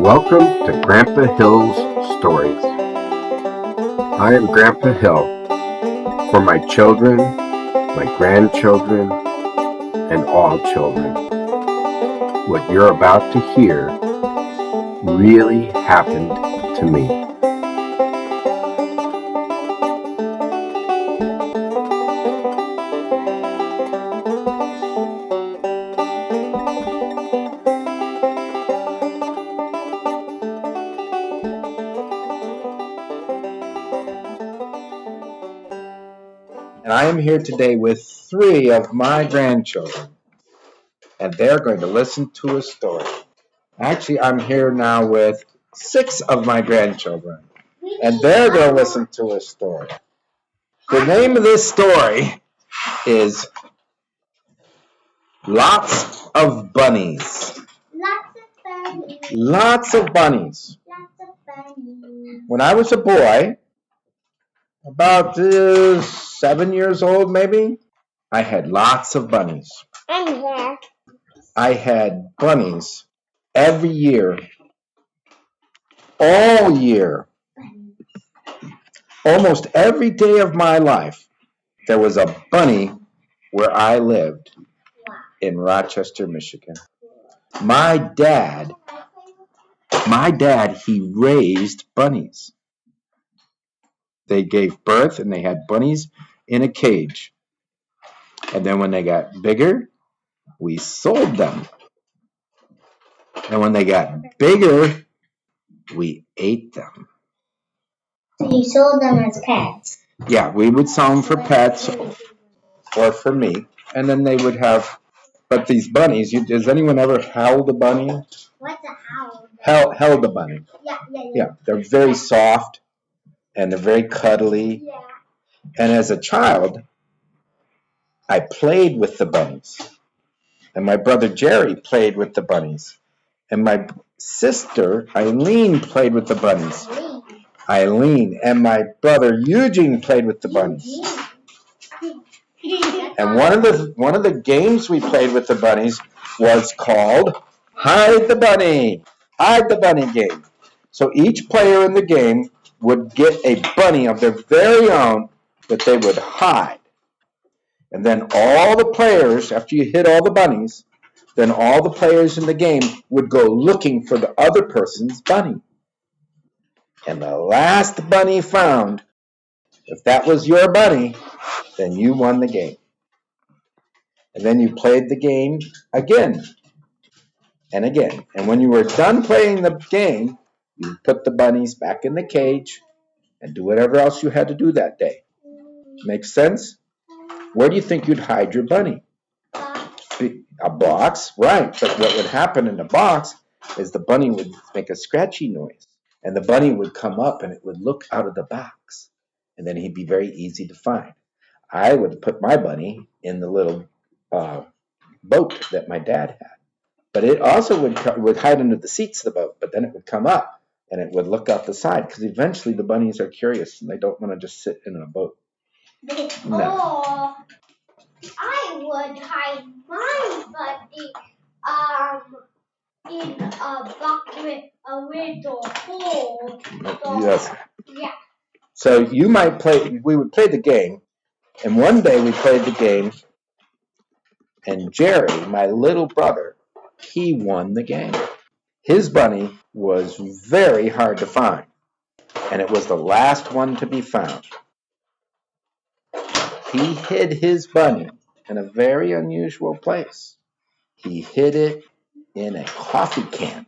Welcome to Grandpa Hill's Stories. I am Grandpa Hill. For my children, my grandchildren, and all children, what you're about to hear really happened to me. And I am here today with 3 of my grandchildren, and they're going to listen to a story. Actually, I'm here now with 6 of my grandchildren, and they're going to listen to a story. The name of this story is Lots of Bunnies. Lots of bunnies. When I was a boy, about 7 years old maybe, I had lots of bunnies. I'm here. I had bunnies every year, all year. Almost every day of my life, there was a bunny where I lived in Rochester, Michigan. My dad, he raised bunnies. They gave birth and they had bunnies in a cage. And then when they got bigger, we sold them. And when they got bigger, we ate them. So you sold them as pets? Yeah, we would sell them for pets or for me. And then they would have, but these bunnies, has anyone ever held a bunny? What's a hound? Held a bunny. Yeah, they're very soft and they're very cuddly. Yeah. And as a child, I played with the bunnies. And my brother Gerry played with the bunnies. And my sister Eileen played with the bunnies. Eileen. And my brother Eugene played with the bunnies. And one of the games we played with the bunnies was called Hide the Bunny. Hide the Bunny game. So each player in the game would get a bunny of their very own that they would hide. And then all the players, after you hit all the bunnies, then all the players in the game would go looking for the other person's bunny. And the last bunny found, if that was your bunny, then you won the game. And then you played the game again and again. And when you were done playing the game, you put the bunnies back in the cage and do whatever else you had to do that day. Make sense? Where do you think you'd hide your bunny? A box, right. But what would happen in the box is the bunny would make a scratchy noise. And the bunny would come up and it would look out of the box. And then he'd be very easy to find. I would put my bunny in the little boat that my dad had. But it also would hide under the seats of the boat. But then it would come up and it would look out the side. Because eventually the bunnies are curious and they don't want to just sit in a boat. No. Or I would hide my bunny in a bucket, a little hole. Yes. Yeah. So we would play the game, and one day we played the game, and Gerry, my little brother, he won the game. His bunny was very hard to find, and it was the last one to be found. He hid his bunny in a very unusual place. He hid it in a coffee can.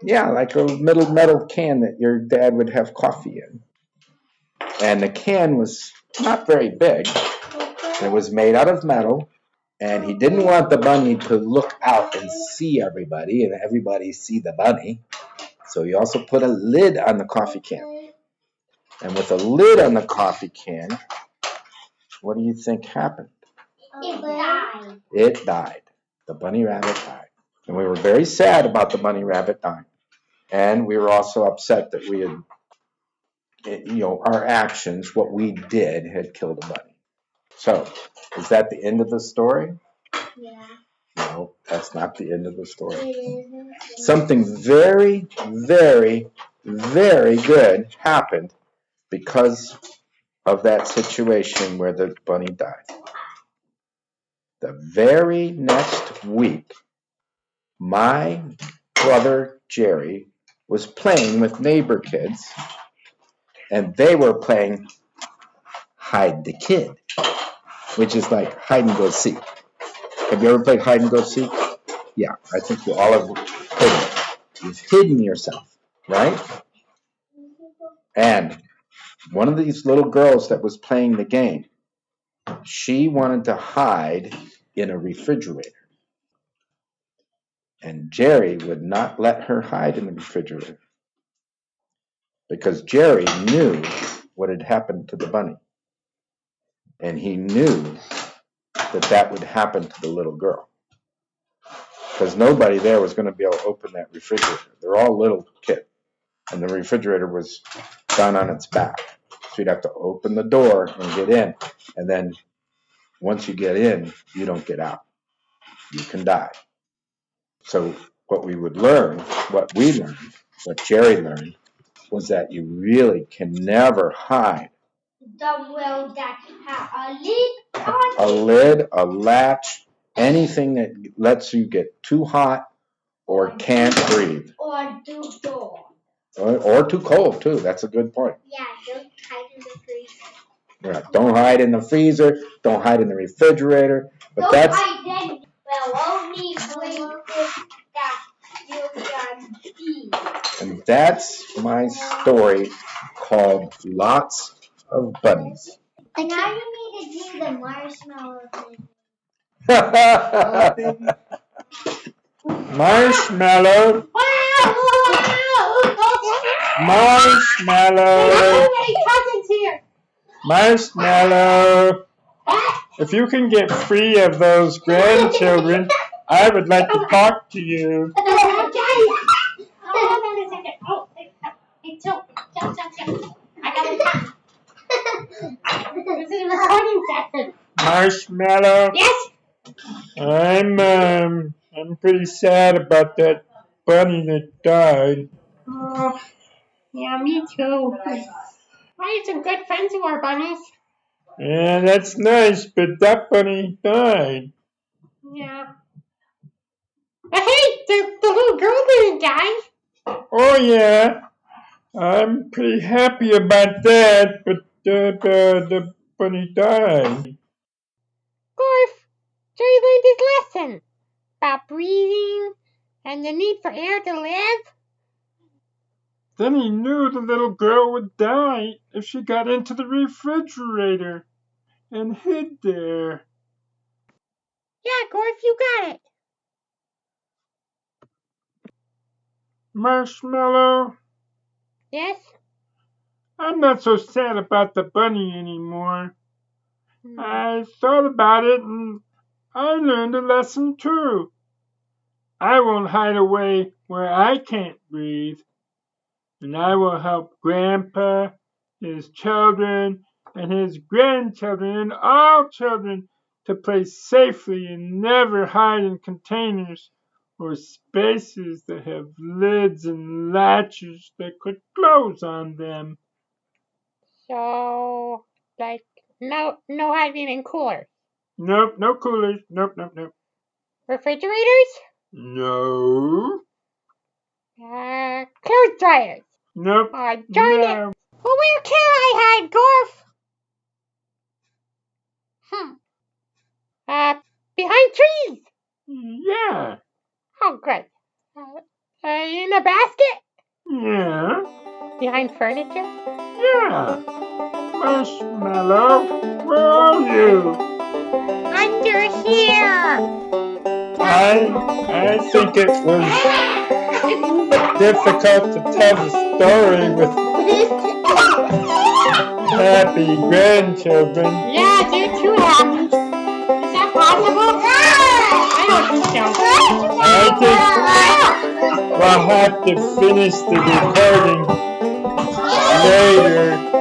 Yeah, like a metal can that your dad would have coffee in. And the can was not very big. It was made out of metal. And he didn't want the bunny to look out and see everybody and everybody see the bunny. So he also put a lid on the coffee can. And with a lid on the coffee can, what do you think happened? It died. It died. The bunny rabbit died. And we were very sad about the bunny rabbit dying. And we were also upset that we had, our actions, what we did, had killed a bunny. So, is that the end of the story? Yeah. No, that's not the end of the story. It isn't. something very, very, very good happened because of that situation where the bunny died. The very next week, my brother Gerry was playing with neighbor kids, and they were playing hide the kid, which is like hide and go seek. Have you ever played hide and go seek? Yeah, I think you all have hidden it. You've hidden yourself, right? And one of these little girls that was playing the game, she wanted to hide in a refrigerator. And Gerry would not let her hide in the refrigerator because Gerry knew what had happened to the bunny. And he knew that that would happen to the little girl. Because nobody there was going to be able to open that refrigerator. They're all little kids. And the refrigerator was down on its back. So you'd have to open the door and get in. And then once you get in, you don't get out. You can die. So what we learned, what Gerry learned, was that you really can never hide. The well that have a lid on a lid, a latch, anything that lets you get too hot or can't breathe. Or too cold. Or too cold, too. That's a good point. Yeah, don't hide in the freezer. Yeah, don't hide in the freezer. Don't hide in the refrigerator. But don't that's hide in. Well, only places that you can see. And that's my story called Lots of Bunnies. And now you need to do the marshmallow thing. Marshmallow. Marshmallow. Marshmallow. If you can get free of those grandchildren, I would like to talk to you. Marshmallow. Yes. I'm pretty sad about that bunny that died. Oh, yeah, me too. I have some good friends who are bunnies. Yeah, that's nice, but that bunny died. Yeah. But hey, the little girl didn't die. Oh yeah, I'm pretty happy about that, but the bunny died. Gorf, Gerry learned his lesson about breathing and the need for air to live. Then he knew the little girl would die if she got into the refrigerator and hid there. Yeah, Gorf, you got it. Marshmallow, Yes? I'm not so sad about the bunny anymore. I thought about it and I learned a lesson too. I won't hide away where I can't breathe. And I will help Grandpa, his children, and his grandchildren, and all children to play safely and never hide in containers or spaces that have lids and latches that could close on them. So, like, no hiding in coolers. Nope, no coolers. Nope. Refrigerators? No. Clothes dryers. Nope. Darn it. Well, where can I hide, Gorf? Behind trees. Yeah. Oh, great. In a basket? Yeah. Behind furniture? Yeah. Marshmallow, where are you? Under here. I think it was difficult to tell the story with happy grandchildren. Yeah, they're too happy. Is that possible? I don't think so. I think we'll have to finish the recording later.